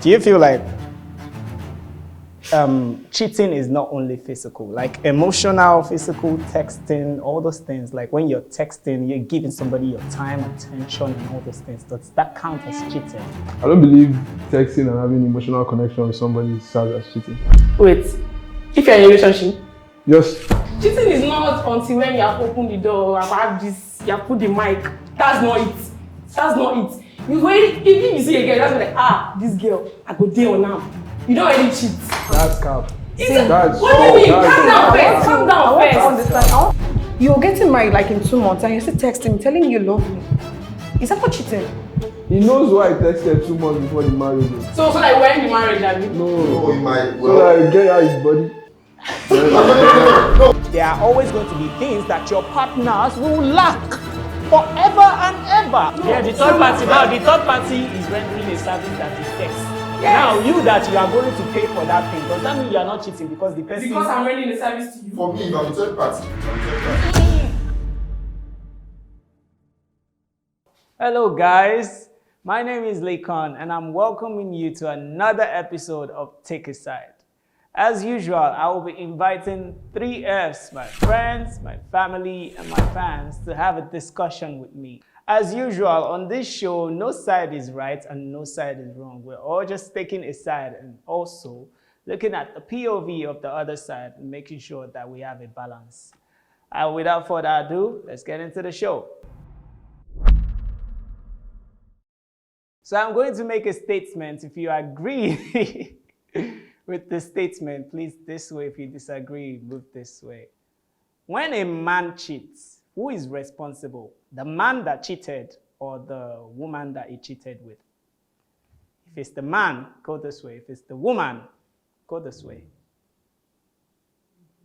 Do you feel like cheating is not only physical, like emotional, physical, texting, all those things? Like when you're texting, you're giving somebody your time, attention, and all those things. Does that count as cheating? I don't believe texting and having emotional connection with somebody serves as cheating. Wait, if you're in a relationship? Yes. Cheating is not until when you have opened the door, you have this, you have put the mic. That's not it. That's not it. You wait, if you see a girl, that's like, this girl, I go there now. You don't already cheat. That's cap. What do you mean? Calm down first. You're getting married like in 2 months and you're still texting me, telling me you love me. Is that not cheating? He knows why I texted 2 months before the marriage. So like when the marriage, I mean? No, he might. So like get out his body. There are always going to be things that your partners will lack forever and ever. Yeah, the third party is rendering a service that is text. Yes. Now you are going to pay for that thing. Does that mean you are not cheating because the person? Because I'm rendering a service to you. For me, I'm a third party. Hello guys, my name is Laycon and I'm welcoming you to another episode of Take a Side. As usual, I will be inviting 3Fs, my friends, my family, and my fans to have a discussion with me. As usual, on this show, no side is right and no side is wrong. We're all just taking a side and also looking at the POV of the other side and making sure that we have a balance. Without further ado, let's get into the show. So I'm going to make a statement. If you agree with the statement, please this way. If you disagree, move this way. When a man cheats, who is responsible? The man that cheated or the woman that he cheated with? If it's the man, go this way. If it's the woman, go this way.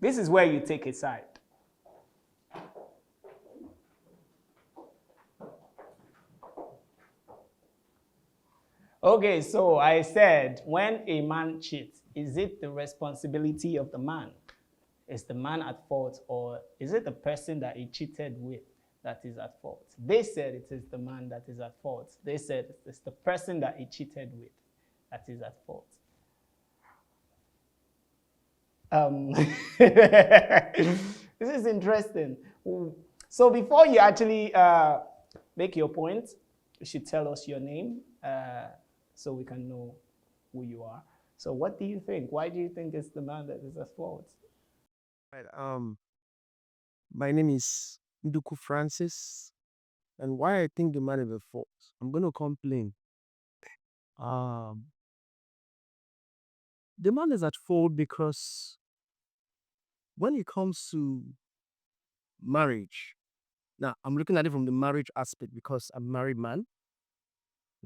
This is where you take a side. Okay, so I said, when a man cheats, is it the responsibility of the man? Is the man at fault, or is it the person that he cheated with that is at fault? They said it is the man that is at fault. They said it's the person that he cheated with that is at fault. This is interesting. So before you actually make your point, you should tell us your name so we can know who you are. So what do you think? Why do you think it's the man that is at fault? Right. My name is Nduku Francis, and why I think the man is at fault, I'm going to complain. Um, the man is at fault because when it comes to marriage, now I'm looking at it from the marriage aspect because I'm a married man.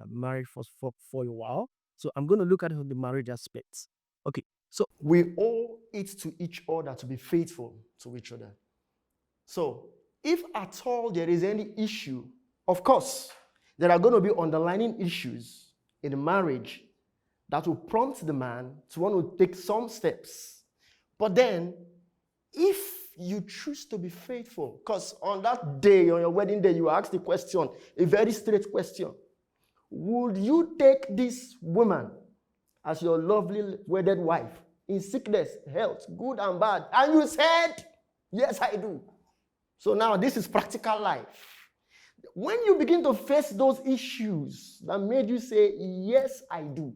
I'm married for a while, so I'm going to look at it from the marriage aspect. Okay, so we owe it to each other to be faithful to each other. So, if at all there is any issue, of course, there are going to be underlying issues in the marriage that will prompt the man to want to take some steps. But then, if you choose to be faithful, because on that day, on your wedding day, you ask the question, a very straight question. Would you take this woman as your lovely wedded wife in sickness, health, good and bad? And you said, yes, I do. So now this is practical life. When you begin to face those issues that made you say, yes, I do,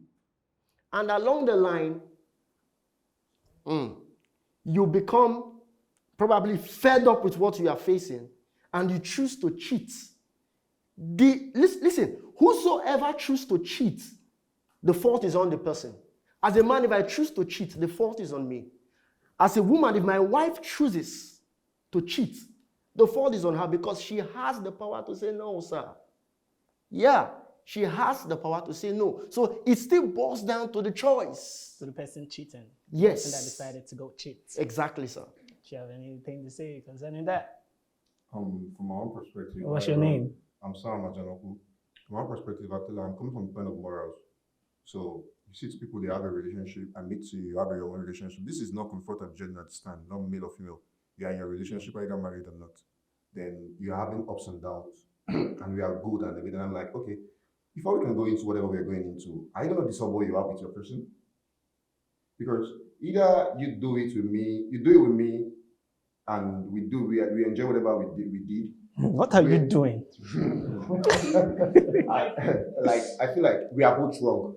and along the line, you become probably fed up with what you are facing, and you choose to cheat. Listen, whosoever chooses to cheat, the fault is on the person. As a man, if I choose to cheat, the fault is on me. As a woman, if my wife chooses to cheat, the fault is on her because she has the power to say no, sir. Yeah, she has the power to say no. So it still boils down to the choice. To the person cheating. Yes. The person that decided to go cheat. Exactly, sir. Do you have anything to say concerning that? From my own perspective. What's your name? I'm Sam Ajanoku. From my perspective, actually, I'm coming from the point of morals. So you see two people, they have a relationship, and meet you have your own relationship. This is not comfort of gender stand, not male or female. You are in your relationship, either married or not. Then you're having ups and downs, and we are good and everything. I'm like, okay, before we can go into whatever we're going into, are you gonna decide what you have with your person? Because either you do it with me, and we enjoy whatever we did. What are you doing? I feel like we are both wrong.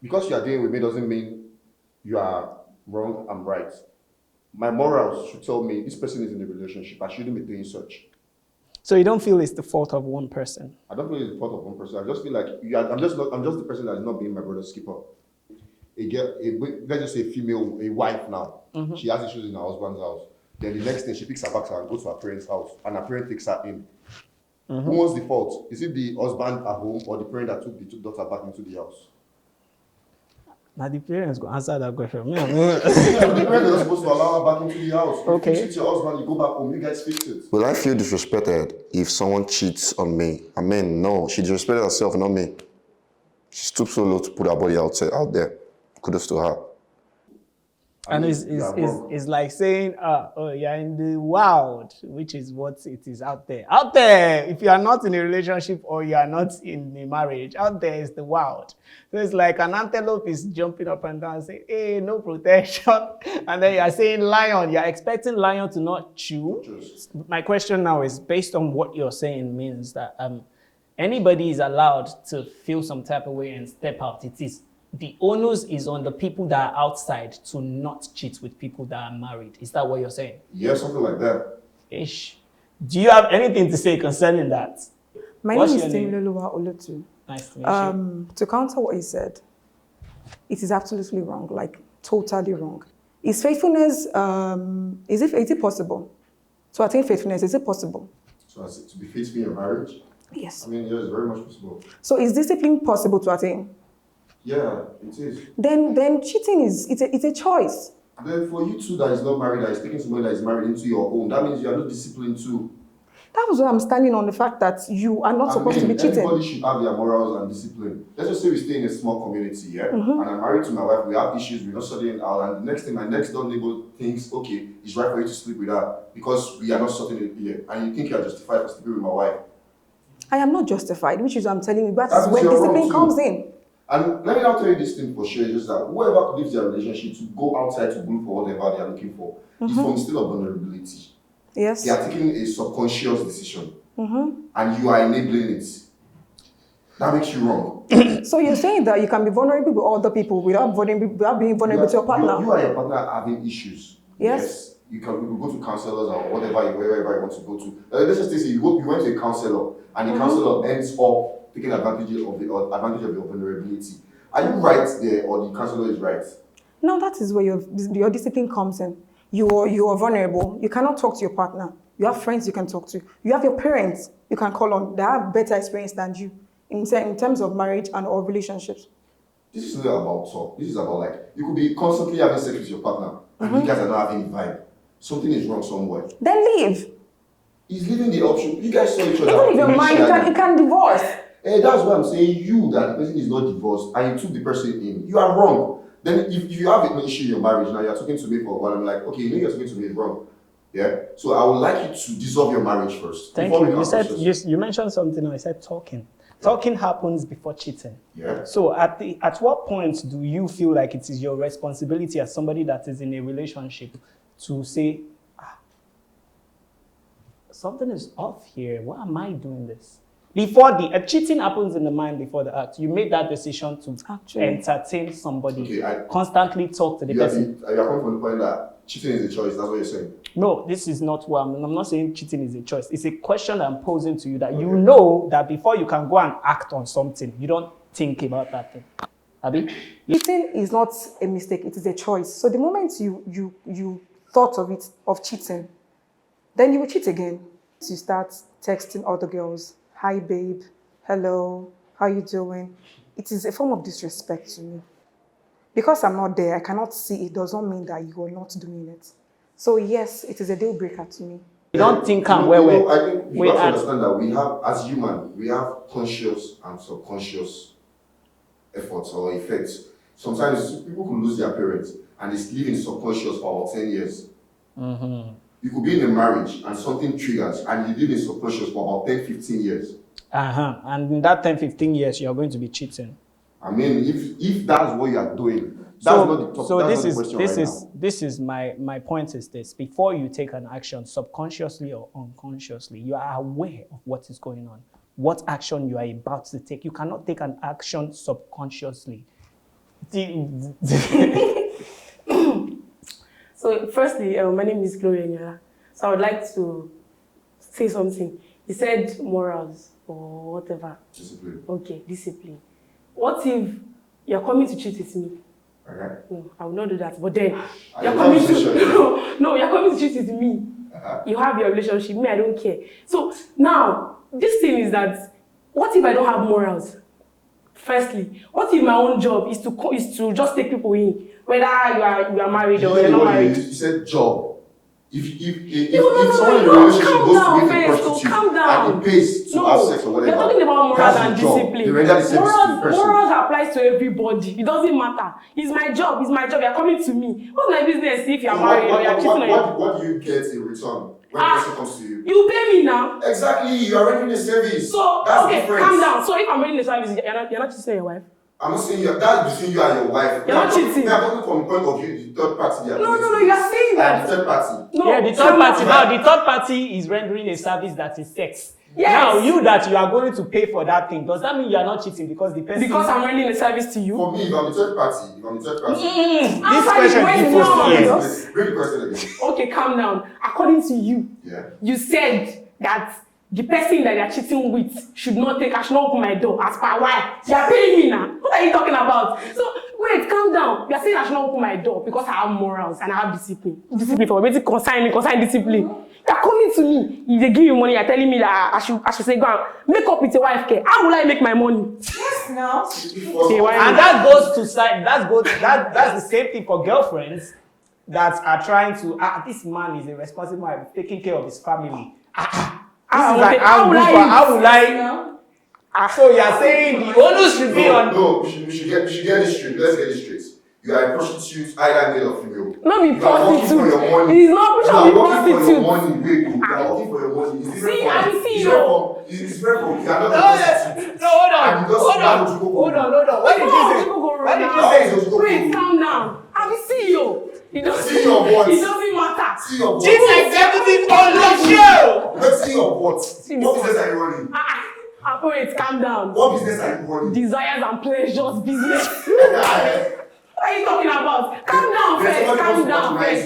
Because you are doing with me doesn't mean you are wrong, I'm right. My morals should tell me this person is in a relationship. I shouldn't be doing such. So you don't feel it's the fault of one person? I don't feel it's the fault of one person. I just feel like I'm just the person that is not being my brother's keeper. Let's just say a wife now. She has issues in her husband's house. Then the next day she picks her bags and goes to her parents' house, and her parent takes her in. Who wants the fault? Is it the husband at home or the parent that took the daughter back into the house? Now the parents go answer that question. The parents are supposed to allow her back into the house. Okay. If you cheat your husband, you go back home, you guys fix it. Will I feel disrespected if someone cheats on me? I mean, no, she disrespected herself, not me. She stooped so low to put her body out there. Kudos to her. And it's like saying, oh, you're in the wild, which is what it is out there. Out there, if you are not in a relationship or you are not in a marriage, out there is the wild. So it's like an antelope is jumping up and down saying, hey, no protection. And then you are saying lion, you're expecting lion to not chew. My question now is, based on what you're saying, means that anybody is allowed to feel some type of way and step out. It is the onus is on the people that are outside to not cheat with people that are married. Is that what you're saying? Yeah, something like that. Ish. Do you have anything to say concerning that? My What's name is your name? Temiloluwa Olutu. Nice to meet you. To counter what he said, it is absolutely wrong, like totally wrong. Is faithfulness, is it possible? To attain faithfulness, is it possible? So as to be faithful in marriage? Yes. I mean, yeah, it's very much possible. So is discipline possible to attain? Yeah, it is. Then cheating it's a choice. Then for you two that is not married, that is taking somebody that is married into your home, that means you are not disciplined too. That was why I'm standing on the fact that you are not supposed to be cheating. Everybody should have their morals and discipline. Let's just say we stay in a small community, yeah? And I'm married to my wife, we have issues, we're not sorting it out, and the next thing my next door neighbor thinks, okay, it's right for you to sleep with her because we are not sorting it here. And you think you are justified for sleeping with my wife. I am not justified, which is what I'm telling you, That's that's where your discipline wrong comes too. in. And let me now tell you this thing for sure, just that whoever leaves their relationship to go outside to look for whatever they are looking for is from a state of vulnerability. Yes. They are taking a subconscious decision. And you are enabling it. That makes you wrong. So you're saying that you can be vulnerable with other people without being vulnerable to your partner? You and your partner are having issues. Yes. You can go to counselors or wherever you want to go to. Let's just say you went to a counselor and the counselor ends up taking advantage of your vulnerability. Are you right there or the counselor is right? No, that is where your discipline comes in. You are vulnerable. You cannot talk to your partner. You have friends you can talk to. You have your parents you can call on. They have better experience than you in terms of marriage and or relationships. This is not about talk. This is about like, you could be constantly having sex with your partner and you guys are not having a vibe. Something is wrong somewhere. Then leave. He's leaving the option. You guys saw each other. Even if you're married, you can divorce. Hey, that's why I'm saying that the person is not divorced and you took the person in. You are wrong. Then if you have an issue in your marriage, now you're talking to me for a while, I'm like, okay, you know you're talking to me is wrong. Yeah? So I would like you to dissolve your marriage first. Thank you. You mentioned something, I said talking. Talking happens before cheating. Yeah. So at what point do you feel like it is your responsibility as somebody that is in a relationship to say, something is off here. Why am I doing this? Before cheating happens in the mind before the act. You made that decision to entertain somebody, constantly talk to the person. Are you coming from the point that cheating is a choice? That's what you're saying? No, this is not what I'm not saying cheating is a choice. It's a question I'm posing to you that you know that before you can go and act on something, you don't think about that thing. Abi? Cheating is not a mistake, it is a choice. So the moment you thought of cheating, then you will cheat again. So you start texting other girls, hi babe, hello, how you doing? It is a form of disrespect to me. Because I'm not there, I cannot see it, does not mean that you are not doing it. So yes, it is a deal breaker to me. You don't think I think we have to understand that we have, as human, we have conscious and subconscious efforts or effects. Sometimes people could lose their parents and they live in subconscious for about 10 years. You could be in a marriage and something triggers and you live in subconscious for about 10, 15 years. And in that 10, 15 years, you're going to be cheating. I mean, if that's what you are doing, that's not the top. So That's not the question this is my point is this: before you take an action, subconsciously or unconsciously, you are aware of what is going on, what action you are about to take. You cannot take an action subconsciously. So, firstly, my name is Gloria Nyala. So, I would like to say something. You said morals or whatever. Discipline. Okay, discipline. What if you're coming to cheat with me? Okay. No, I will not do that. But then, Are you're you coming to... conversation? No, you're coming to cheat with me. You have your relationship. Me, I don't care. So, now, this thing is that, what if I don't have morals? Firstly, what if my own job is to just take people in, whether you are married or you're not married? You said job. If No, someone in a relationship goes to meet a prostitute calm down. and he pays to have sex or whatever, you're talking about morals that's and his job. discipline. They render the service to the person. Morals applies to everybody. It doesn't matter. It's my job. You're coming to me. What's my business if you're married or you're cheating on your... What do you get in return when the person comes to you? You pay me now. Exactly, you are rendering a service. So, that's okay, different. calm down. So if I'm rendering a service, you're not cheating on your wife? I'm not saying that's between you and your wife. You're not cheating. I'm talking from the point of view, the third party. No, you are saying that. The third party. No, yeah, the third party. Now, the third party is rendering a service that is sex. Yes. Now, you are going to pay for that thing. Does that mean you are not cheating because the person? Because I'm rendering a service to you. For me, if I'm the third party, This question is Bring the question again. Okay, calm down. According to you, you said that the person that you're cheating with should not open my door as per why. You're paying me now. What are you talking about? So, wait, calm down. You're saying I should not open my door because I have morals and I have discipline. Discipline for what? Concern discipline. You're coming to me. They give you money. You're telling me that I should say, go and make up with your wife. Okay? How will I make my money? Yes, now. Okay, why and that goes to side. That's the same thing for girlfriends that are trying to. This man is a responsible man, taking care of his family. How will I? So you are saying the onus should be on? No, we should get this straight. Let's get this straight. You are a prostitute, either male or female. No, be you are working for your money. He's not prostitute. You are working for your money. Wait, you are working for your money. It's very cool. You are not a prostitute. No, hold on. What did you say? Wait, calm down. I'm the CEO. It doesn't matter. See your what? Chief executive on the show. Let's see your what? What business are you running? Wait, calm down. What business are you running? Desires and pleasures business. What are you talking about? Calm down first.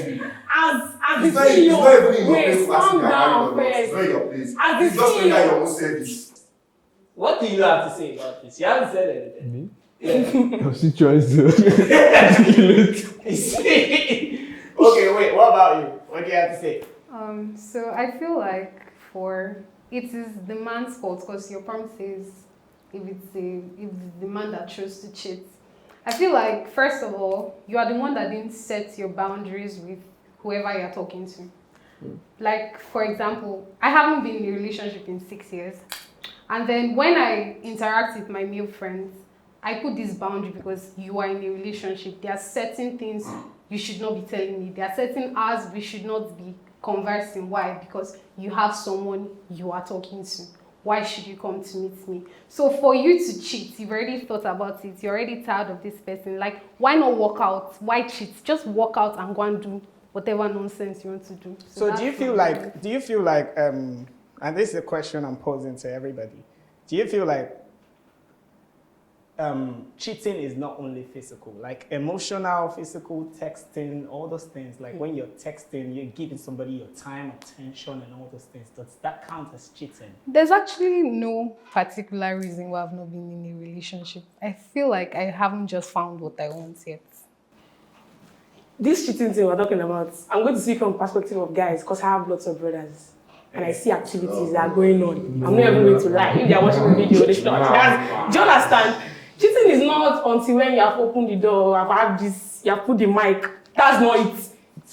As the CEO. Wait, calm down first. It's not your place. As the just render CEO. your own service. What do you have to say about this? You haven't said anything. Me? Yeah. I'm still trying to Okay, wait. What about you? What do you have to say? So I feel like it is the man's fault because your prompt says if it's the man that chose to cheat. I feel like first of all, you are the one that didn't set your boundaries with whoever you're talking to. Like for example, I haven't been in a relationship in 6 years, and then when I interact with my male friends, I put this boundary because you are in a relationship. There are certain things you should not be telling me. There are certain hours we should not be conversing. Why? Because you have someone you are talking to. Why should you come to meet me? So for you to cheat, you've already thought about it. You're already tired of this person. Like, why not walk out? Why cheat? Just walk out and go and do whatever nonsense you want to do. So do you feel like, and this is a question I'm posing to everybody. Do you feel like cheating is not only physical, like emotional, physical, texting, all those things? Like when you're texting, you're giving somebody your time, attention, and all those things. Does that count as cheating? There's actually no particular reason why I've not been in a relationship. I feel like I haven't just found what I want yet. This cheating thing we're talking about, I'm going to speak from the perspective of guys because I have lots of brothers. And I see activities that are going on. I'm not even going to lie. If they're watching the video, they should not. Do you understand? Cheating is not until when you have opened the door, you have put the mic. That's not it.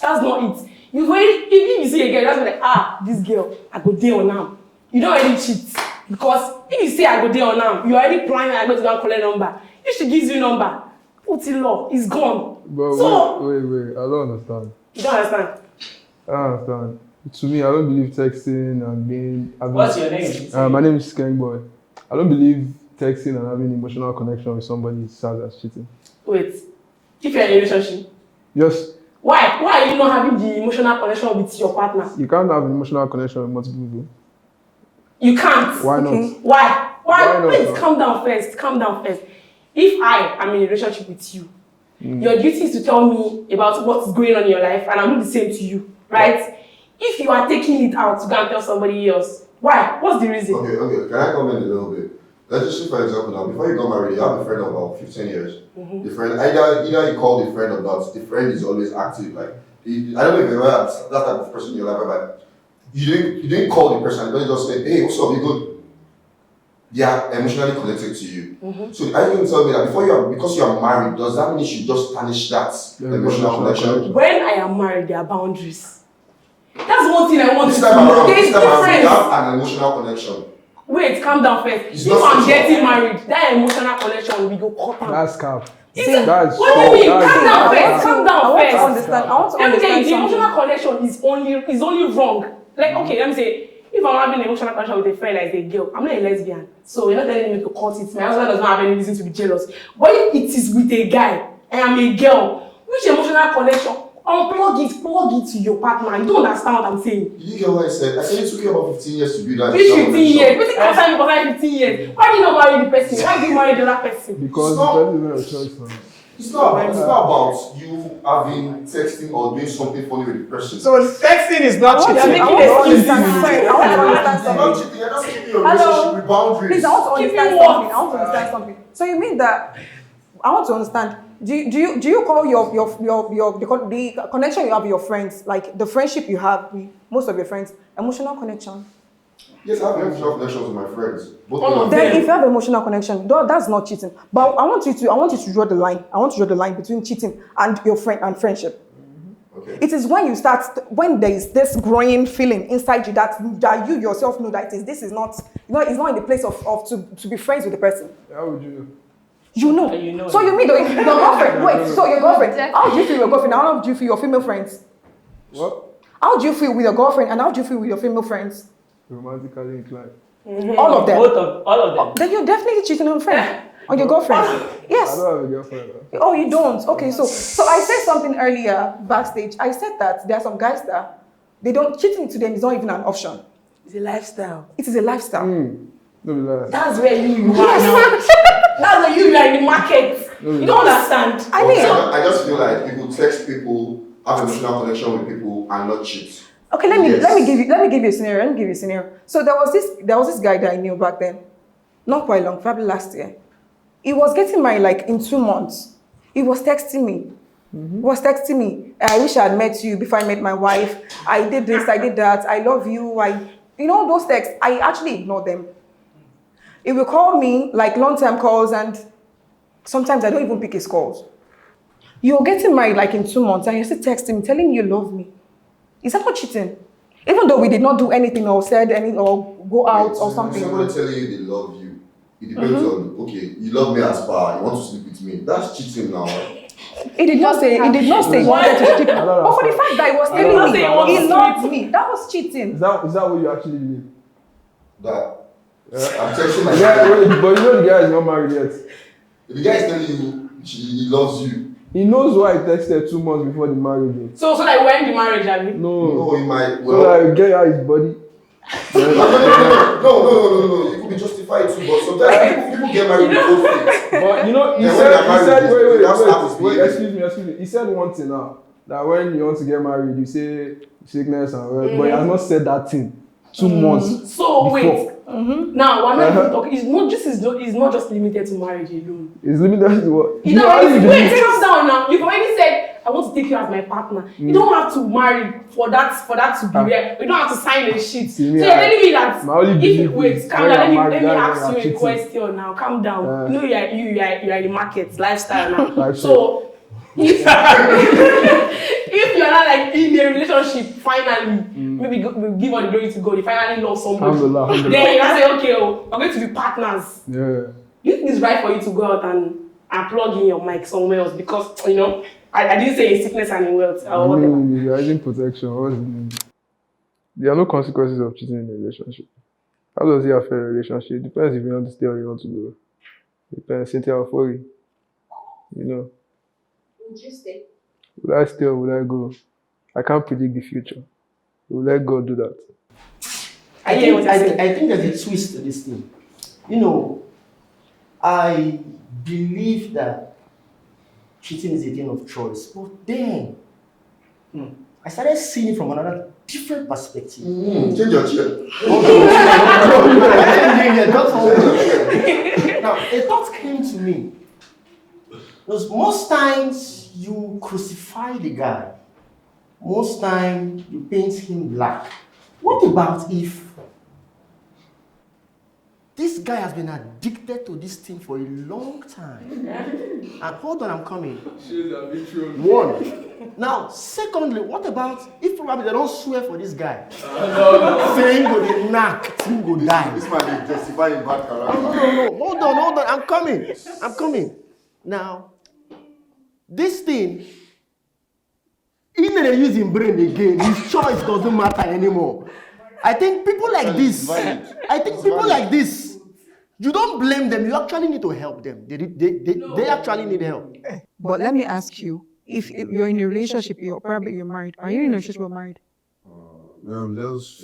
That's not it. If you see a girl, that's like, this girl, I go there on now. You don't already cheat. Because if you say I go there on now, you're already planning, I'm going to go and collect number. If she gives you number, put it low, it's gone. But so, wait, I don't understand. You don't understand? I don't understand. To me, I don't believe texting and being... What's your name? My name is Skeng Boy. I don't believe texting and having emotional connection with somebody is as cheating. Wait, if you're in a relationship, Just why are you not having the emotional connection with your partner? you can't have emotional connection with multiple people. You can't. Why Okay. not? Why? Why not, Please bro? calm down first. Calm down first. If I am in a relationship with you, your duty is to tell me about what's going on in your life, and I'll do the same to you, right? If you are taking it out to go and tell somebody else, why? What's the reason? Okay. Can I comment a little bit? Let's just say, for example, now, before you got married, you have a friend of about 15 years. The friend, either you call the friend or not, the friend is always active. Like, I don't know if you ever had that type of person in your life, but you didn't call the person, but you just say, hey, what's up, you good? They are emotionally connected to you. So are you going to tell me that because you are married, does that mean you should just tarnish that emotional connection? When I am married, there are boundaries. That's one thing I want This to time around, There's you difference. have an emotional connection. Wait, calm down first. It's If not I'm sexual. getting married, that emotional connection we go cut down. That's cap. That's That's what do you mean? that's- Calm down that's- first. Calm down I want to first. understand. I want to Let me tell you, understand the something. emotional connection is only wrong. Like, okay, let me say, if I'm having an emotional connection with a friend like a girl, I'm not a lesbian, so you're not telling me to cut it. My husband does not have any reason to be jealous. But if it is with a guy and I'm a girl, which emotional connection? Plug it to your partner. You don't understand what I'm saying. Did you get what I said? I said it took you about 15 years to build that. Which 15 years? Which concern you for 15 years? Why do you not marry the person? Why do you marry the other person? Because the person is not a choice for me. It's not about you having texting or doing something funny with the person. So texting is not I cheating. want to understand. Sorry, I want to understand It's not something. cheating, you're just keeping your Hello. relationship with boundaries. Please, I want to Keeping understand what? something. I want to understand something. So you mean that I want to understand. Do you call the connection you have with your friends, like the friendship you have with most of your friends, emotional connection? Yes, I have emotional connections with my friends. Both All men of and them. Then female. if you have emotional connection, that's not cheating. But I want you to draw the line. I want to draw the line between cheating and your friend and friendship. Okay. It is when when there is this growing feeling inside you that you yourself know that this is not, it's not in the place of to be friends with the person. How would you know? You know. You know. So you mean your girlfriend? Wait. So your girlfriend? Exactly. How do you feel with your girlfriend? How do you feel with your female friends? What? How do you feel with your girlfriend? And how do you feel with your female friends? Romantically inclined. All of them. All of them. Then you're definitely cheating on friend, on your girlfriend. I Yes. don't have a girlfriend. Though. Oh, you don't? Okay, so I said something earlier backstage. I said that there are some guys that cheating to them is not even an option. It's a lifestyle. It is a lifestyle. No be like that. That's where you are now. That's where you are in the market. You don't understand. I mean, I just feel like people text people, have emotional connection with people, and not cheat. okay, let me Yes. give you a scenario. So there was this guy that I knew back then, not quite long, probably last year. He was getting married like in 2 months. He was texting me. He was texting me. I wish I had met you before I met my wife. I did this, I did that. I love you. Those texts. I actually ignored them. He will call me like long-term calls, and sometimes I don't even pick his calls. You're getting married like in 2 months, and you're still texting me, telling me you love me. Is that not cheating? Even though we did not do anything or said anything or go out or something. Somebody telling you they love you, it depends on, okay, you love me as far, you want to sleep with me. That's cheating now. He did not say he wanted to cheat. But for the fact that he was telling me he loved me, that was cheating. Is that what you actually believe? That I'm texting my Yeah, friend. wait, but you know the guy is not married yet. The guy is telling you he loves you. He knows why he texted 2 months before the marriage. So that we're in the marriage, I mean. No. No, he might. So that you get out his body. No. It could be justified too, but sometimes people get married with both things. But you know, he Yeah, when said, they're married, that's how wait, it's excuse me. He said one thing now, that when you want to get married, you say sickness and well, but he has not said that thing 2 months. So before. wait. Now we're not even talking. It's not just limited to marriage alone. It's limited to what? You know, know, how wait, calm down now. You've already said I want to take you as my partner. You don't have to marry for that to be real. You don't have to sign a sheet. So you're telling me that my only if belief you wait, is calm when down. you're Let me married, ask you're you a cheating. question now. Calm down. You know you are in the market lifestyle now. Lifestyle. So if you're not like in a relationship, finally, maybe we give all the glory to God. You finally love somebody. Alhamdulillah. Then you can say, okay, we're going to be partners. Yeah. You think it's right for you to go out and plug in your mic somewhere else because I didn't say in sickness and in wealth or whatever. You're using protection. What does it mean? There are no consequences of cheating in a relationship. How does it affect a relationship? Depends if you want to stay or you want to go. Depends. Cynthia Ofori. You know. Would you stay? Will I stay or will I go? I can't predict the future. We'll let God do that. I think there's a twist to this thing. You know, I believe that cheating is a thing of choice, but then I started seeing it from another different perspective. Change your chair. Now, a thought came to me. Because most times you crucify the guy, most times you paint him black. What about if this guy has been addicted to this thing for a long time? And hold on, I'm coming. One. Now, secondly, what about if probably they don't swear for this guy? Saying go dey knack, him go die. This man is justifying bad character. No. Hold on. I'm coming. Now, this thing, he didn't use his brain again. His choice doesn't matter anymore. I think people like this, you don't blame them. You actually need to help them. They actually need help. But let me ask you, if you're in a relationship, you're married. Are you in a relationship or married? Let's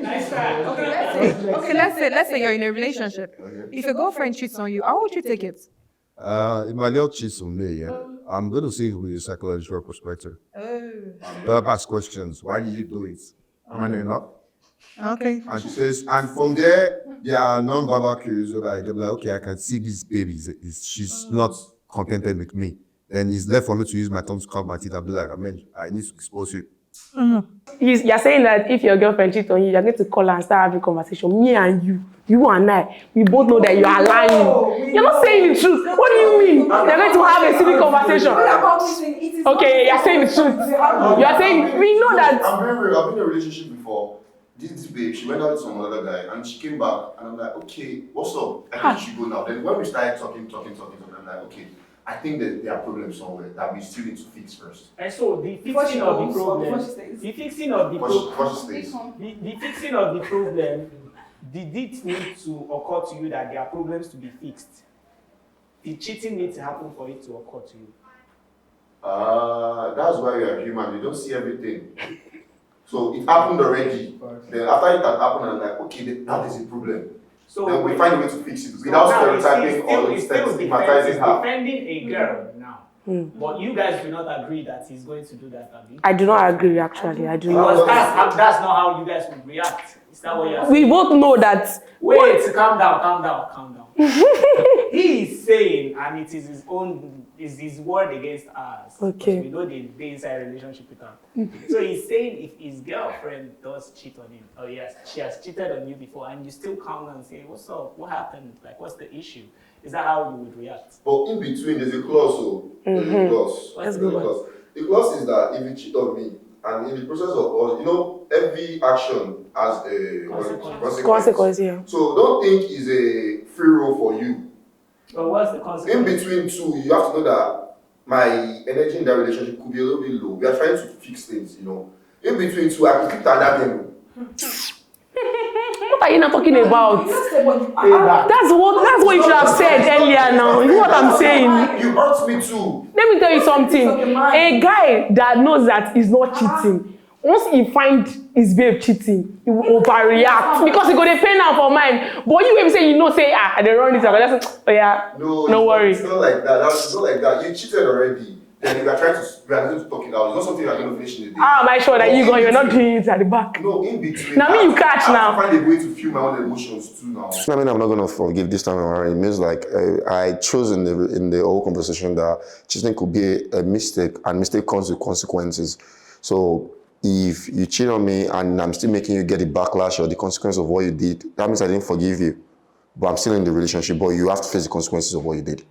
Nice try. Okay, let's say you're in a relationship. Okay. If your girlfriend cheats on you, how would you take it? If my girl cheats on me, I'm going to see it with a psychological perspective. But ask questions. Why did you do it? Am I not enough? Okay. And she says, and from there are non-verbal cues. They're like, okay, I can see this baby. She's not contented with me. Then it's left for me to use my tongue to cut my teeth and be like, I need to expose you. You're saying that if your girlfriend cheats on you, you're going to call her and start having conversation. Me and you and I, we both know that you are lying. You're not saying the truth. What do you mean? They're going to have a silly conversation. Okay, you're saying the truth. You're saying, we know that. I'm very real. I've been in a relationship before. This babe, she went out with some other guy and she came back and I'm like, okay, what's up? I think she should go now. Then when we started talking, I'm like, okay, I think that there are problems somewhere that we still need to fix first. And so the fixing of the problem, the fixing of the problem, did it need to occur to you that there are problems to be fixed? Did cheating need to happen for it to occur to you? That's why we are human. We don't see everything. So it happened already. Then after it had happened, I'm like, okay, that is a problem. So then we find a way to fix it without stereotyping or stigmatizing her. Defending a girl now. But you guys do not agree that he's going to do that, Abby? I do not agree, actually. I do not. Because that's not how you guys would react. Is that what you're saying? We both know that. Wait, calm down. He is saying, and it is his word against ours. Okay. We know they inside a relationship with him. So he's saying if his girlfriend does cheat on him, or she has cheated on you before, and you still come and say, what's up? What happened? Like, what's the issue? Is that how you would react? But in between, there's a clause. So there's a clause. What's the clause? The clause is that if you cheat on me, and in the process of us, every action has a consequence. Yeah. So don't think it's a free roll for you. But what's the consequence? In between two, you have to know that my energy in that relationship could be a little bit low. We are trying to fix things, In between two, I could keep that game. What are you not talking about? That's what you should have said earlier now. You know what I'm saying? You hurt me too. Let me tell you something. A guy that knows that he's not cheating, once he finds his babe cheating, he will overreact because he got a pain out for mine. But you even say, I don't run this. No worries. It's not like that. It's not like that. You cheated already. Then we are going to talk it out. It's not something you are going to finish in the day. Am I sure that you're not doing it at the back? No, in between. Now me you catch now. I have to find a way to feel my own emotions too now. I mean, I'm not going to forgive this time around. It means like I chose in the whole conversation that cheating could be a mistake, and mistake comes with consequences. So if you cheat on me and I'm still making you get the backlash or the consequence of what you did, that means I didn't forgive you, but I'm still in the relationship. But you have to face the consequences of what you did.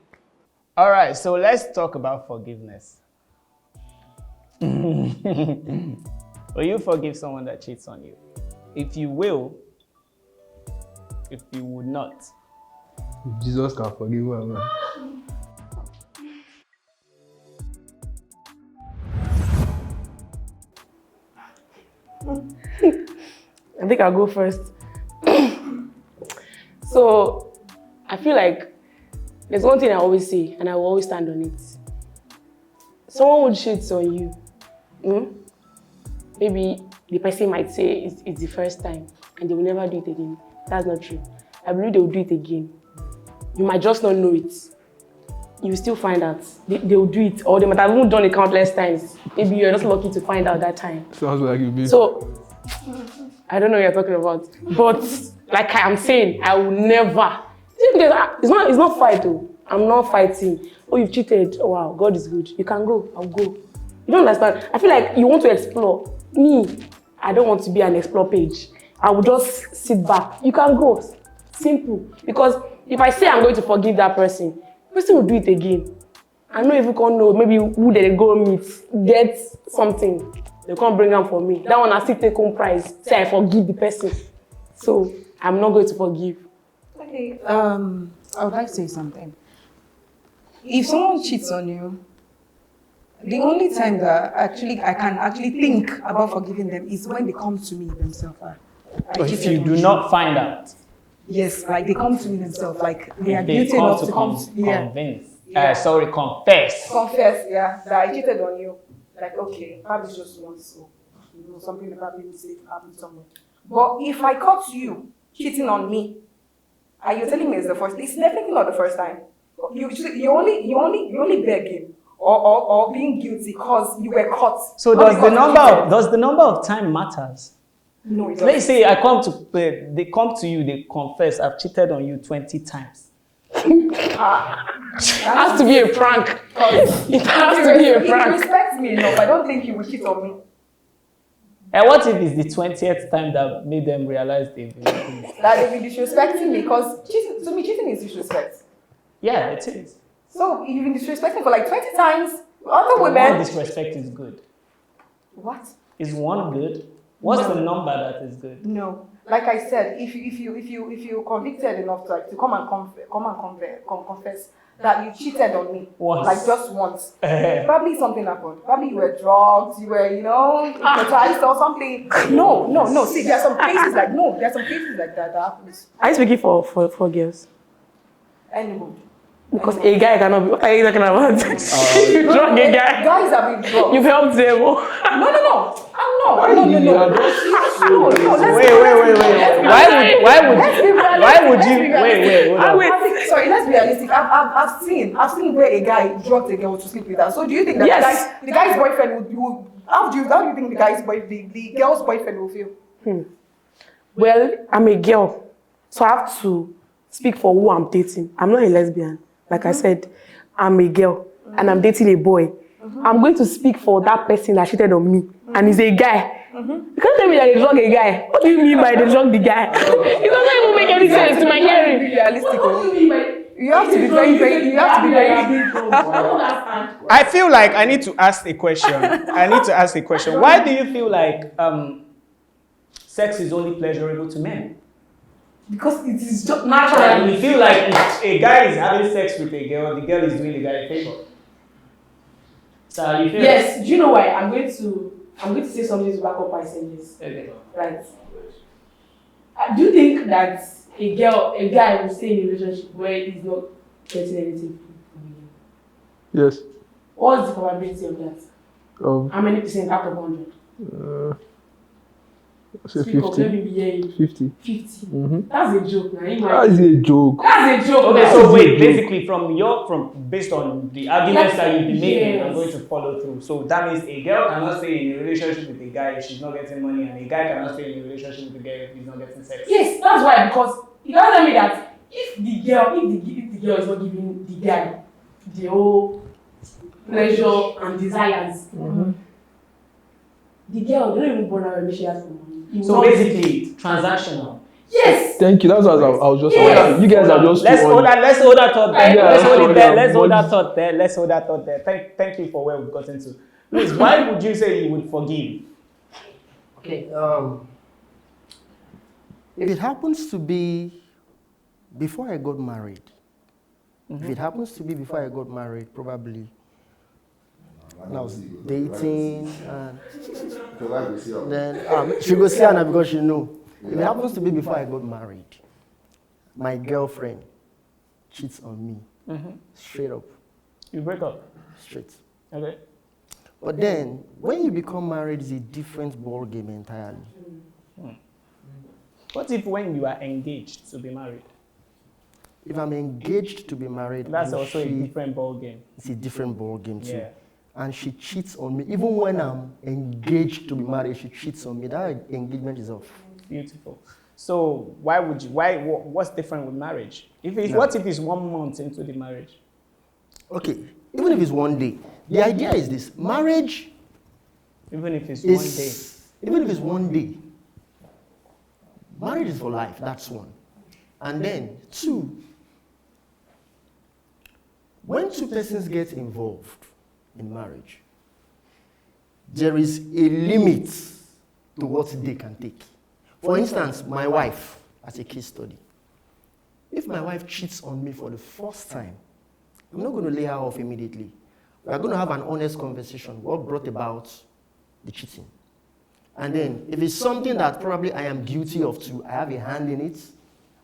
All right, so let's talk about forgiveness. Will you forgive someone that cheats on you? If you will, if you would not. Jesus can forgive her, man. I think I'll go first. So I feel like there's one thing I always say, and I will always stand on it. Someone would cheat on you. Maybe the person might say it's the first time and they will never do it again. That's not true. I believe they will do it again. You might just not know it. You will still find out. They will do it, or they might have even done it countless times. Maybe you're not lucky to find out that time. Sounds like you be. So, I don't know what you're talking about. But, like I am saying, I will never. It's not fight though. I'm not fighting. Oh, you've cheated. Oh, wow, God is good. You can go. I'll go. You don't understand. I feel like you want to explore. Me, I don't want to be an explore page. I will just sit back. You can go. Simple. Because if I say I'm going to forgive that person, the person will do it again. I know if you can't know, maybe who they go meet, get something. They can't bring them for me. That one I still take home prize. Say I forgive the person. So I'm not going to forgive. Okay. I would like to say something. If someone cheats on you, the only time that I can actually think about forgiving them is when they come to me themselves. If you do not find out. Yes, like they come to me themselves, like they are They guilty come enough to to come to convince. Yeah. Confess. Confess, yeah, that I cheated on you. Like, okay, probably just once, so something probably mistake happened somewhere. But if I caught you cheating on me, and you're telling me it's the first, it's definitely not the first time. You only begging or being guilty because you were caught. So does the number of time matters? No, it doesn't. Let's say they come to you, they confess, I've cheated on you 20 times. It has to be a prank. It has to be a prank. If you respect me enough, I don't think you will cheat on me. And what if it's the 20th time that made them realize they've been cheating? That they be disrespecting me, because to me, cheating is disrespect. Yeah, it is. So you've been disrespecting for like 20 times. Other One women. disrespect is good. What? Is one good? What's the number that is good? No. Like I said, if you convicted enough to come and confess that you cheated on me, Once. like just once, probably something happened. Probably you were drugged, you were, hypnotized or something. No. See, there are some cases like that happens. Are you speaking for girls? Anyone. Because a guy cannot be. What are you talking about? You drug a guy. Guys have been drugged. You've helped them. No. I'm not. No. Why would you? Wait, hold on. Sorry, let's be realistic. I've seen where a guy drugged a girl to sleep with her. So do you think that the guy's boyfriend would how do you think the girl's boyfriend will feel? Well, I'm a girl, so I have to speak for who I'm dating. I'm not a lesbian. Like I said, I'm a girl and I'm dating a boy. I'm going to speak for that person that cheated on me, and he's a guy. You can't tell me that they drug a guy. What do you mean by they drug the guy? It doesn't even make any sense to my hearing. You have to be very. I feel like I need to ask a question. Why do you feel like sex is only pleasurable to men? Because it is just natural. You feel like if a guy is having sex with a girl, the girl is doing the guy a favor. So you feel yes. Do you know why? I'm going to say something to back up my saying okay. Right. Do you think that a guy will stay in a relationship where he's not getting anything from you? Yes. What's the probability of that? How many percent out of 100? Say 50. 50. 50. That's a joke, man. That's a joke. That's a joke. Okay, so wait, basically based on the arguments that you've been making, I'm going to follow through. So that means a girl cannot stay in a relationship with a guy if she's not getting money, and a guy cannot stay in a relationship with a girl if he's not getting sex. Yes, that's why, because you can't tell me that if the girl is not giving the guy the whole pleasure and desires, the girl don't even bother when she has money. So basically, transactional. Yes. Thank you. That's what I was just saying. You guys are just. Let's hold that thought there. Yeah, Let's hold that thought there. Thank you for where we've gotten to. Please, why would you say you would forgive? Okay. If it happens to be before I got married, probably. And I was dating, and then she goes see Anna because she knew. If it happens to be before I got married, my girlfriend cheats on me, straight up, You break up. straight. Okay. But then, when you become married, it's a different ball game entirely. What if when you are engaged to be married? If I'm engaged to be married, That's and also a different ball game. it's a different ball game too. Yeah. And she cheats on me. Even when I'm engaged to be married, she cheats on me. That engagement is off. Beautiful. So what's different with marriage? What if it's 1 month into the marriage? Okay, even if it's one day, the idea is this: marriage Even if it's is 1 day. even if it's one day. Marriage is for life. That's one. And then two, when two persons get involved in marriage, there is a limit to what they can take. For instance, my wife, as a case study, if my wife cheats on me for the first time, I'm not going to lay her off immediately. We are going to have an honest conversation. What brought about the cheating? And then, if it's something that probably I am guilty of too, I have a hand in it,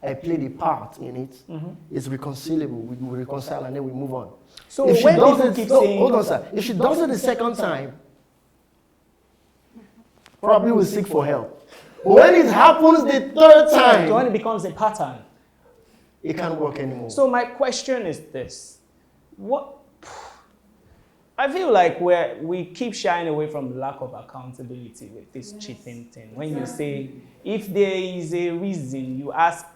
I played a part in it, it's reconcilable. We will reconcile and then we move on. So if she when does people it, keep no, saying... hold on, sir. If she does it the second time, probably will seek for help. But when it happens the third time, when it becomes a pattern, it can't work anymore. So my question is this: I feel like we keep shying away from the lack of accountability with this cheating thing. When you say, if there is a reason, you ask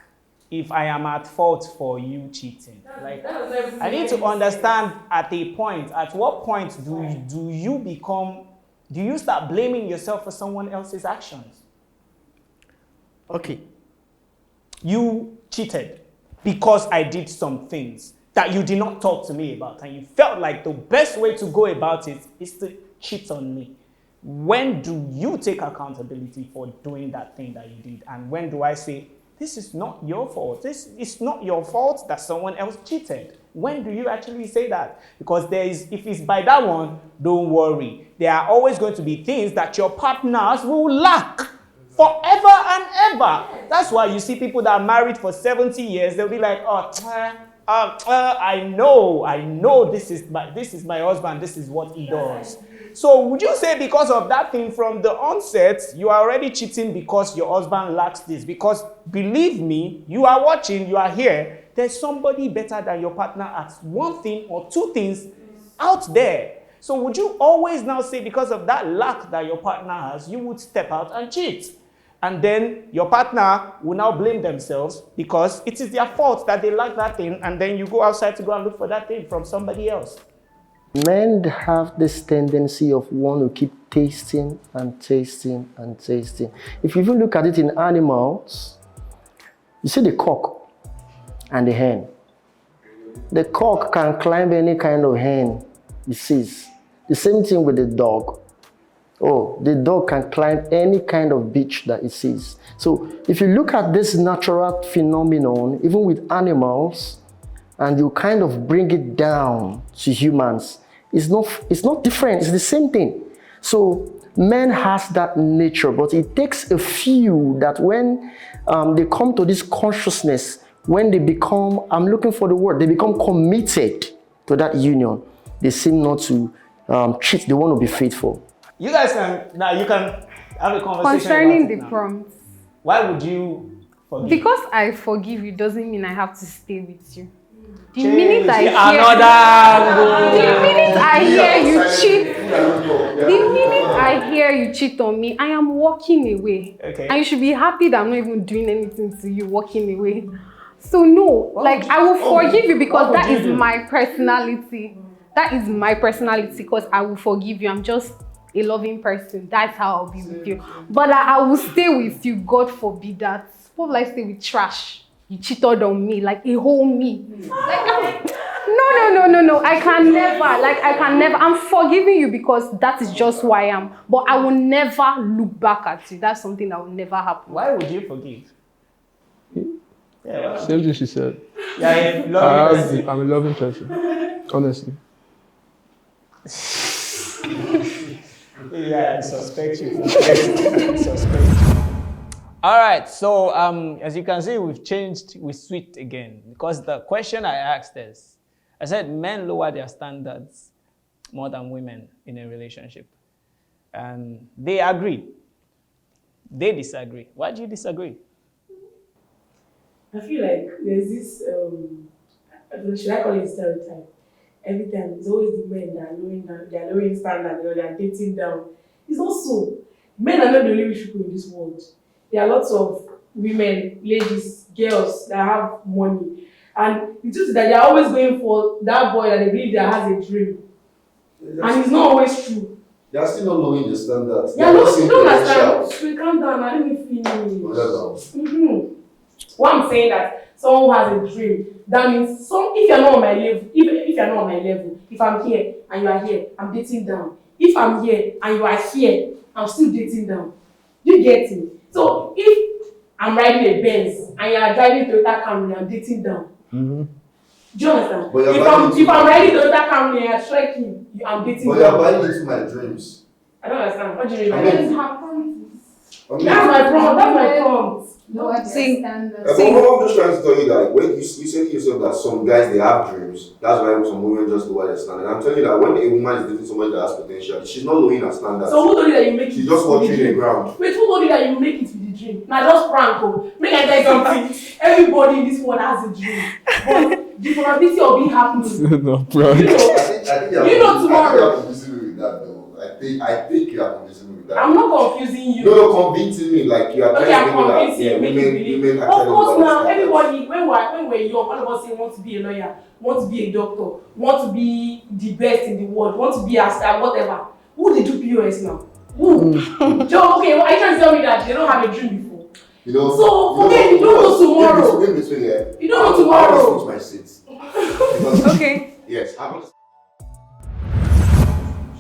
if I am at fault for you cheating. Like, I need to understand at what point do you start blaming yourself for someone else's actions? Okay. You cheated because I did some things that you did not talk to me about, and you felt like the best way to go about it is to cheat on me. When do you take accountability for doing that thing that you did? And when do I say, this is not your fault? It's not your fault that someone else cheated. When do you actually say that? Because if it's by that one, don't worry. There are always going to be things that your partners will lack forever and ever. That's why you see people that are married for 70 years, they'll be like, I know this is my husband, this is what he does. So would you say because of that thing from the onset, you are already cheating because your husband lacks this? Because believe me, you are watching, you are here, there's somebody better than your partner at one thing or two things out there. So would you always now say because of that lack that your partner has, you would step out and cheat? And then your partner will now blame themselves because it is their fault that they lack that thing, and then you go outside to go and look for that thing from somebody else. Men have this tendency of want to keep tasting and tasting and tasting. If you even look at it in animals, you see the cock and the hen. The cock can climb any kind of hen he sees. The same thing with the dog. The dog can climb any kind of beach that it sees. So if you look at this natural phenomenon, even with animals, and you kind of bring it down to humans, it's not different, it's the same thing. So men has that nature, but it takes a few that when they come to this consciousness, when they become, I'm looking for the word, they become committed to that union, they seem not to cheat, they want to be faithful. You guys can have a conversation concerning about it the now. prompt. Why would you forgive? Because I forgive you doesn't mean I have to stay with you. The Change minute I hear you cheat on me, I am walking away. Okay. And you should be happy that I'm not even doing anything to you, walking away. So no, I will forgive you because that is my personality. That is my personality because I will forgive you. I'm just a loving person. That's how I'll be with you. But I will stay with you. God forbid that. What will I stay with trash? You cheated on me, like a whole me. No. I can never. I'm forgiving you because that is just who I am. But I will never look back at you. That's something that will never happen. Why would you forgive? Same thing she said. Yeah, I'm a loving person, honestly. Yeah, I suspect you. All right, so as you can see, we switched again because the question I asked is, I said men lower their standards more than women in a relationship. And they agree. They disagree. Why do you disagree? I feel like there's this, should I call it stereotype? Every time it's always the men that are lowering down, they are lowering standard, or they are dating down. It's not so. Men are not the only rich people in this world. There are lots of women, ladies, girls that have money. And the truth is that they are always going for that boy that they believe that has a dream. And it's not always true. They are still not lowering the standards. Yeah, no, you don't understand. We calm down, I didn't finish. What I'm saying that someone who has a dream, that means if you're not on my level, if you're not on my level, if I'm here and you are here, I'm dating down. If I'm here and you are here, I'm still dating down. You get me? So if I'm riding a Benz and you are driving Toyota Camry, I'm dating down. Mm-hmm. Do you understand? If I'm riding Toyota Camry and you're striking, I'm dating down. But you're buying into my dreams. I don't understand. What do you mean by that? That's my prompt. That's my prompt. Lower See, I'm just trying to tell you that when you said to yourself that some guys they have dreams, that's why some women just lower their standard. I'm telling you that when a woman is dating somebody that has potential, she's not lowering her standards. So who told you that you make it? She's just watching the ground. Wait, who told you that you make it with the dream? Now just prank, oh. Make I tell you something. Everybody in this world has a dream, but the probability of it happening. No, prank. You know tomorrow. I think you are convincing me with that though. I think you are convincing me with that. I'm not confusing you. No, convincing me like you are okay, trying to I'm that. convincing Yeah, you. Make you believe. Of course, now everybody when we're young, all of us say want to be a lawyer, want to be a doctor, want to be the best in the world, want to be a star, whatever. Who did do POS now? Who? Joe, okay, well, are you trying to tell me that they don't have a dream before? You know. So for me, you don't know tomorrow. In between, yeah. You don't know tomorrow. I will switch my seats. Okay. Yes, I'm.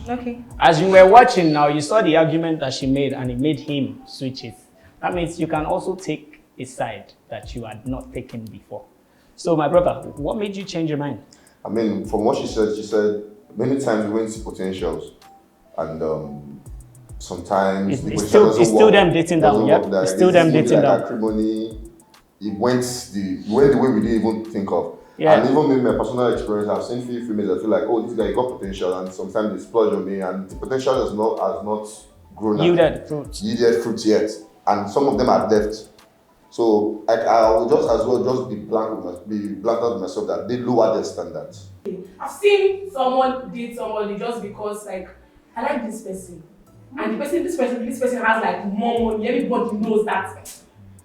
Okay. As you were watching now, you saw the argument that she made and it made him switch it. That means you can also take a side that you had not taken before. So my brother, what made you change your mind? I mean, from what she said many times we went to potentials, and sometimes it's still them dating down. Yep, it's still them dating down. Acrimony, it went the way we didn't even think of. Yeah. And even in my personal experience, I've seen few females that feel like, oh, this guy got potential, and sometimes they splurge on me, and the potential has not grown. Yielded fruit yet, and some of them are left. So I will just as well just be blunt with myself that they lower their standards. I've seen someone date somebody just because like I like this person, and this person has like more money. Everybody knows that.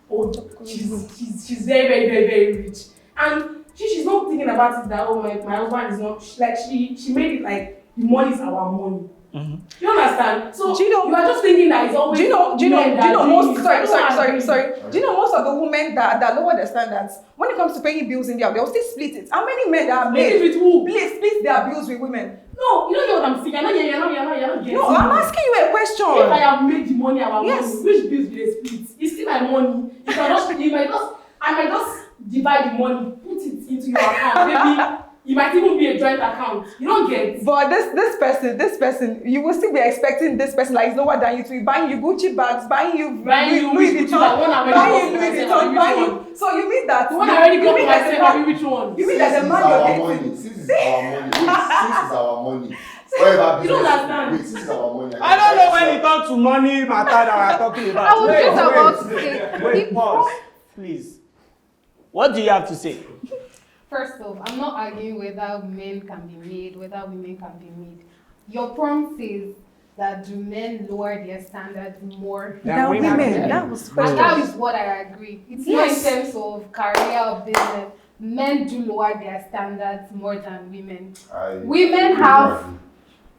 Oh, she's very very very very rich, and she's not thinking about it that oh my husband is not like she made it like the money is our money. Mm-hmm. You understand? So you are just thinking that it's always. Do you know most? Sorry. Sorry. Do you know most of the women that lower their standards when it comes to paying bills in there, they'll still split it. How many men that have made with who? split their bills with women? No, you don't get what I'm saying. You're not getting. No, I'm asking you a question. If I have made the money our money, Yes. which bills will they split? It's still my money. I might just divide the money, put it into your account. Maybe it might even be a joint account. You don't get. But this person, you will still be expecting this person like lower than you to be buying you Gucci bags, buying you Louis Vuitton, buying you. So you mean that? The one I already got for myself, which one? You mean that the man you're dating? Since it's our money. Whatever you don't understand. This is our money. I don't know when it comes to money matter that we're talking about. I was just about to say. Wait, pause, please. What do you have to say? First off, I'm not arguing whether men can be made, whether women can be made. Your prompt says that do men lower their standards more than women? That was and question. that is what I agree. It's not in terms of career or business. Men do lower their standards more than women. Women have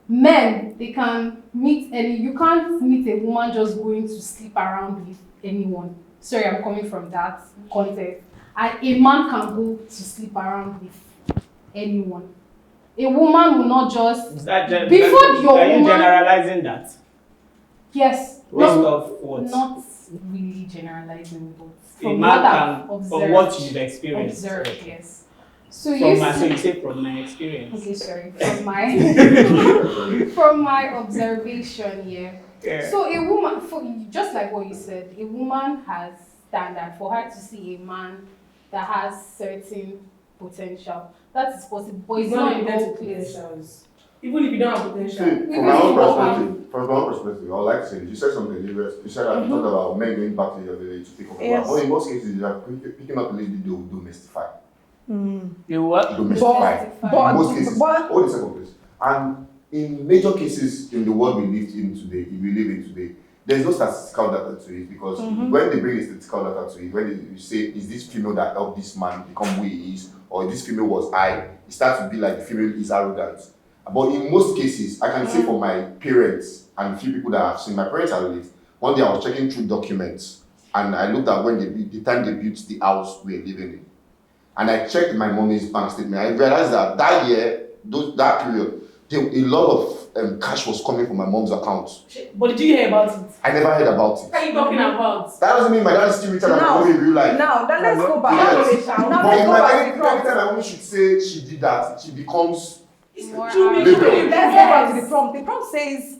men, they can meet you can't meet a woman just going to sleep around with anyone. Sorry, I'm coming from that context. And a man can go to sleep around with anyone. A woman will not just Are you woman, generalizing that? Yes. Based off what? Not really generalizing, but A from man what I've can, observed. from what you've experienced. Observed, Okay. yes. So So you say from my experience. Okay, sorry. From my From my observation, yeah. Yeah. So a woman, just like what you said, a woman has standard for her to see a man that has certain potential. That is possible, but it's not in all places. Even if you don't have potential. See, from my own perspective, I would like to say, you said something, you said that you talked about men going back to your village to pick up a wife. Well, in most cases, you are picking up a lady they will domestify. You what? Domestify. But- In most cases. but- Hold a second, please. And in major cases in the world we live in today, there is no statistical data to it because when they bring a statistical data to it, when you say, is this female that helped this man become who he is, or this female was I, it starts to be like the female is arrogant. But in most cases, I can say for my parents and a few people that I've seen, my parents are lived. One day I was checking through documents and I looked at when the time they built the house we were living in. And I checked my mommy's bank statement. I realized that year, that period, a lot of cash was coming from my mom's account. But did you hear about it? I never heard about it. What are you talking about? That doesn't mean my dad is still richer than my mommy in real life. Now, then let's go back. Yes. Now But let's go back to the anytime prompt. my mommy should say she did that, she becomes More True, arrogant. Little. Let's go back to the prompt. The prompt says,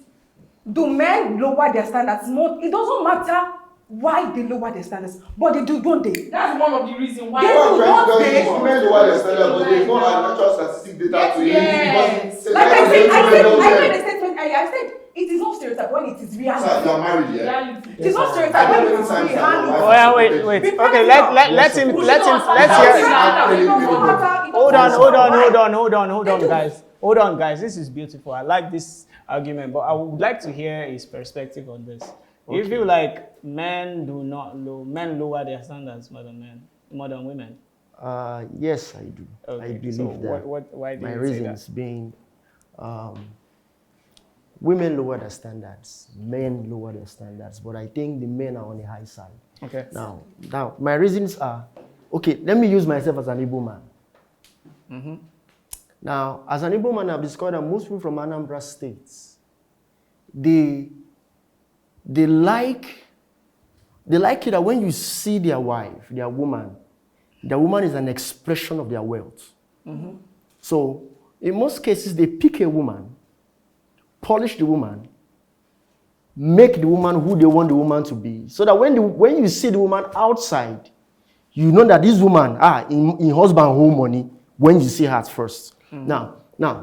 do men lower their standards more? It doesn't matter why they lower their standards, but they do, don't they? That's one of the reasons why. They do, don't they? women lower their standard, but there's no actual statistic data to it. Yes. Because Like I said, I made a said, statement earlier. I said, it is not stereotype when it is you're reality. married, yeah? Reality. It is not stereotype when it is reality. Oh, yeah, wait. Okay, let him, let's hear. Hold on, guys. This is beautiful. I like this argument, but I would like to hear his perspective on this. You feel like men lower their standards more than women? Yes, I do. Okay, I believe so that. why do My you say reasons being women lower their standards, men lower their standards, but I think the men are on the high side. Okay. Now, my reasons are, okay, let me use myself as an Igbo man. Now, as an Igbo man, I've discovered that most people from Anambra states, they like it that when you see their wife, their woman is an expression of their wealth. So, in most cases, they pick a woman, polish the woman, make the woman who they want the woman to be. So that when you see the woman outside, you know that this woman, in husband home money, when you see her at first. Now,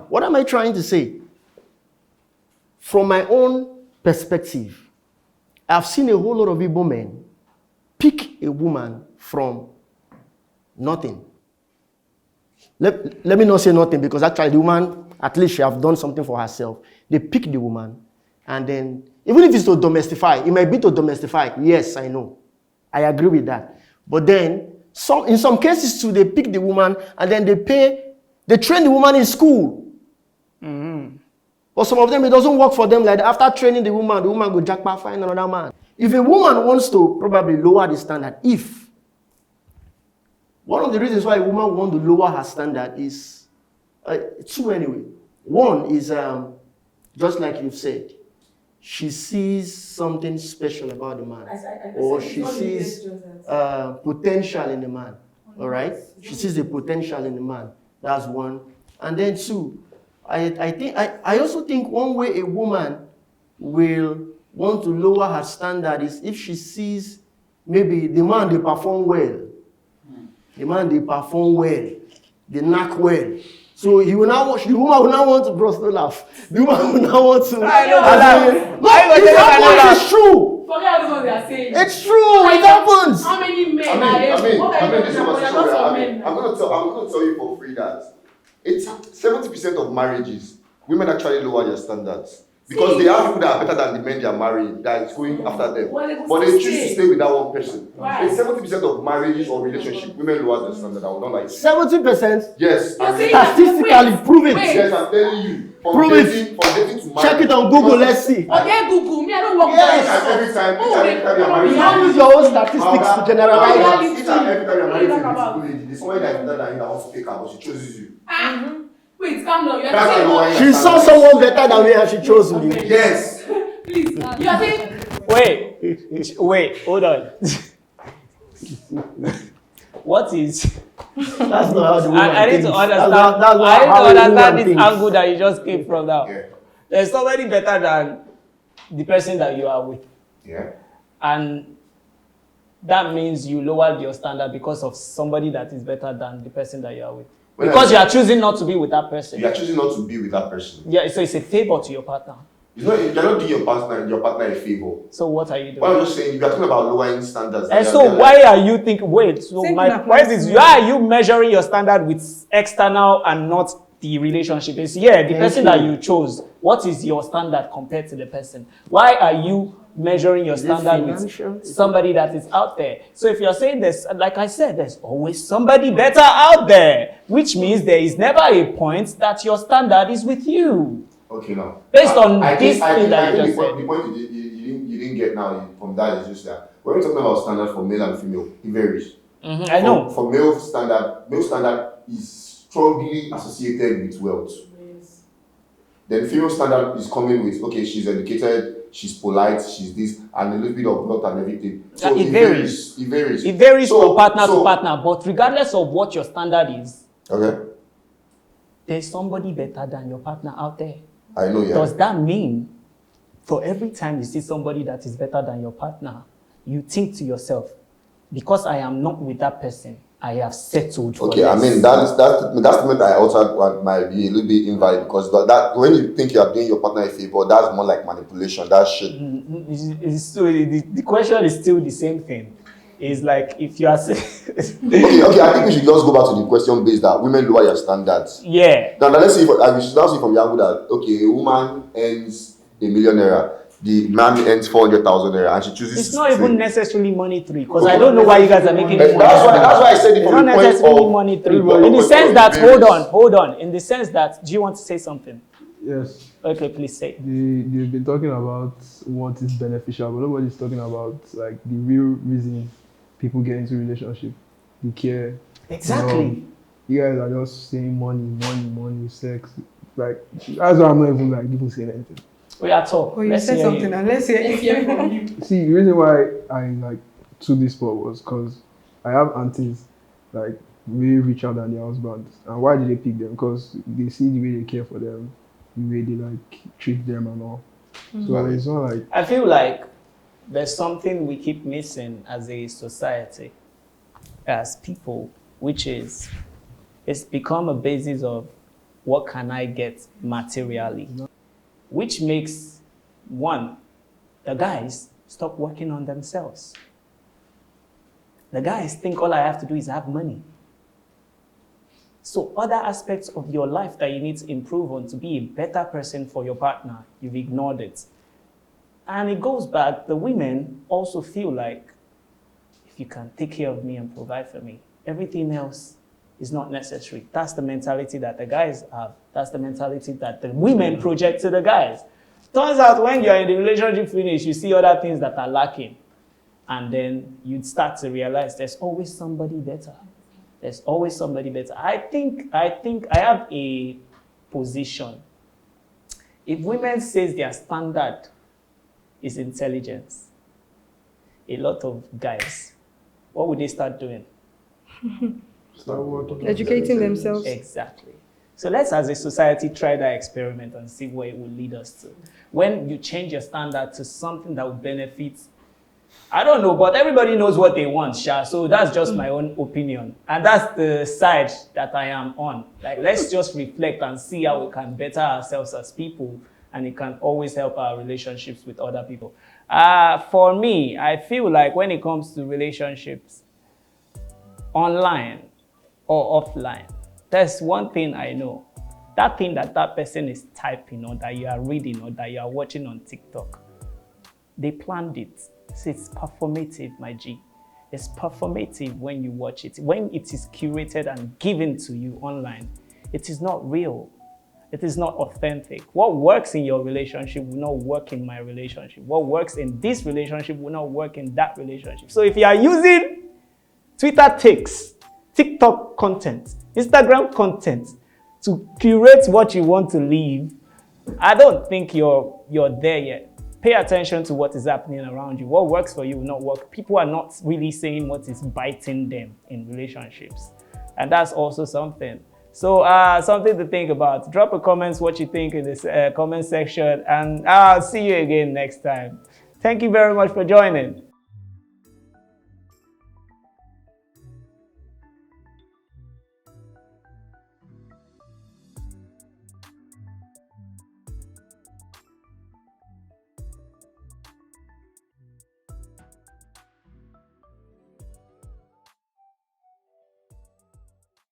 what am I trying to say? From my own perspective, I've seen a whole lot of Igbo men pick a woman from nothing. Let me not say nothing, because actually the woman, at least she have done something for herself. They pick the woman, and then, even if it's to domestify, it might be to domestify. Yes, I know. I agree with that. But then, in some cases too, they pick the woman, and then they train the woman in school. But some of them, it doesn't work for them. Like after training the woman go jackpot, find another man. If a woman wants to probably lower the standard, one of the reasons why a woman wants to lower her standard is two anyway. One is just like you've said, she sees something special about the man, or she sees potential in the man. All right, she sees the potential in the man. That's one. And then two, I also think one way a woman will want to lower her standard is if she sees maybe the man they perform well. The man they perform well, they knack well. So he will now watch, the woman will now want to, bro, no laugh. The woman will now want to. It's true. Forget all those they are saying. It's true. It happens. How many men are this What are you is talking about? Lots of men. I'm gonna tell you for free that 70% of marriages, women actually lower their standards. Because they have people that are better than the men they are marrying, that is going after them. But they choose to stay with that one person. Right. In 70% of marriages or relationships, women lower their standard. I would not like it. 70%. Yes. You're saying Statistically, prove it. Wait. Yes, I'm telling you. From Prove dating to marriage. Check it on Google. Let's see. Okay, Google. Me, I don't work Yes, with and every time you're married. You don't use your own statistics to generalize. Each and every time you're What are you married to a talking about? beautiful lady, there's somebody that is better than you that wants to take her, but she chooses you. Wait, calm down. You are That's saying why what? She saw someone better than me and she chose me. Yes. Please. You are saying. Wait, hold on. What is? That's not how the woman I need to thinks. understand. That's not I need how to a understand woman this thinks. angle that you just came from now. Yeah. There's somebody better than the person that you are with. Yeah. And that means you lowered your standard because of somebody that is better than the person that you are with. Because you are choosing not to be with that person. You are choosing not to be with that person. Yeah, so it's a favor to your partner. You're not doing your partner a favor. So what are you doing? Well, I'm just saying, you are talking about lowering standards. And so why are you thinking, wait, so my point is, why are you measuring your standard with external and not the relationship? It's the person that you chose. What is your standard compared to the person? Why are you measuring your standard with somebody that is out there? So if you're saying this, like I said, there's always somebody better out there, which means there is never a point that your standard is with you. Okay, now. Based on I this think thing that you just the said. point you didn't get now from that is just that when we're talking about standard for male and female, it varies. I know. For male standard is strongly associated with wealth. Yes. Then female standard is coming with, okay, she's educated, she's polite, she's this, and a little bit of wealth and everything. So it varies. It varies. It varies from partner to partner, but regardless of what your standard is, okay, there's somebody better than your partner out there. I know, yeah. Does that mean for every time you see somebody that is better than your partner, you think to yourself, because I am not with that person, I have settled for okay, this. I mean, that statement I also might be a little bit invalid because that when you think you are doing your partner a favor, that's more like manipulation. That shit. So the question is still the same thing. It's like if you are saying okay, I think we should just go back to the question based that women lower your standards. Yeah. Now let's see. We should now see from the angle that okay, a woman earns $1 million naira, the man earns 400,000 naira, and she chooses. It's not even necessarily money three, because I don't know why you guys are making. That's why I said it from the point of. It's not necessarily money three. In the sense that, hold on. In the sense that, do you want to say something? Yes. Okay, please say. They've been talking about what is beneficial, but nobody's talking about like the real reason people get into relationship, the care. Exactly. You guys are just saying money, sex. Like that's why I'm not even like people saying anything. We are talk. Well, you said something, and let's hear from you. See, the reason why I like took this spot was because I have aunties like way richer than their husbands, and why did they pick them? Because they see the way they care for them, the way they like treat them and all. So it's not like I feel like there's something we keep missing as a society, as people, which is it's become a basis of what can I get materially, which makes one, the guys stop working on themselves. The guys think all I have to do is have money. So other aspects of your life that you need to improve on to be a better person for your partner, you've ignored it. And it goes back, the women also feel like, if you can take care of me and provide for me, everything else is not necessary. That's the mentality that the guys have. That's the mentality that the women project to the guys. Turns out when you're in the relationship finish, you see other things that are lacking. And then you'd start to realize there's always somebody better. There's always somebody better. I think I have a position. If women says their standard is intelligence, a lot of guys, what would they start doing? start working, educating themselves. Exactly. So let's, as a society, try that experiment and see where it will lead us to. When you change your standard to something that will benefit, I don't know, but everybody knows what they want, Sha. So that's just my own opinion. And that's the side that I am on. Like, let's just reflect and see how we can better ourselves as people, and it can always help our relationships with other people. For me, I feel like when it comes to relationships, online or offline, there's one thing I know. That thing that person is typing or that you are reading or that you are watching on TikTok, they planned it. So it's performative, my G. It's performative when you watch it. When it is curated and given to you online, it is not real. It is not authentic. What works in your relationship will not work in my relationship. What works in this relationship will not work in that relationship. So if you are using Twitter takes, TikTok content, Instagram content to curate what you want to leave, I don't think you're there yet. Pay attention to what is happening around you. What works for you will not work. People are not really saying what is biting them in relationships. And that's also something. So something to think about. Drop a comment what you think in this comment section, and I'll see you again next time. Thank you very much for joining.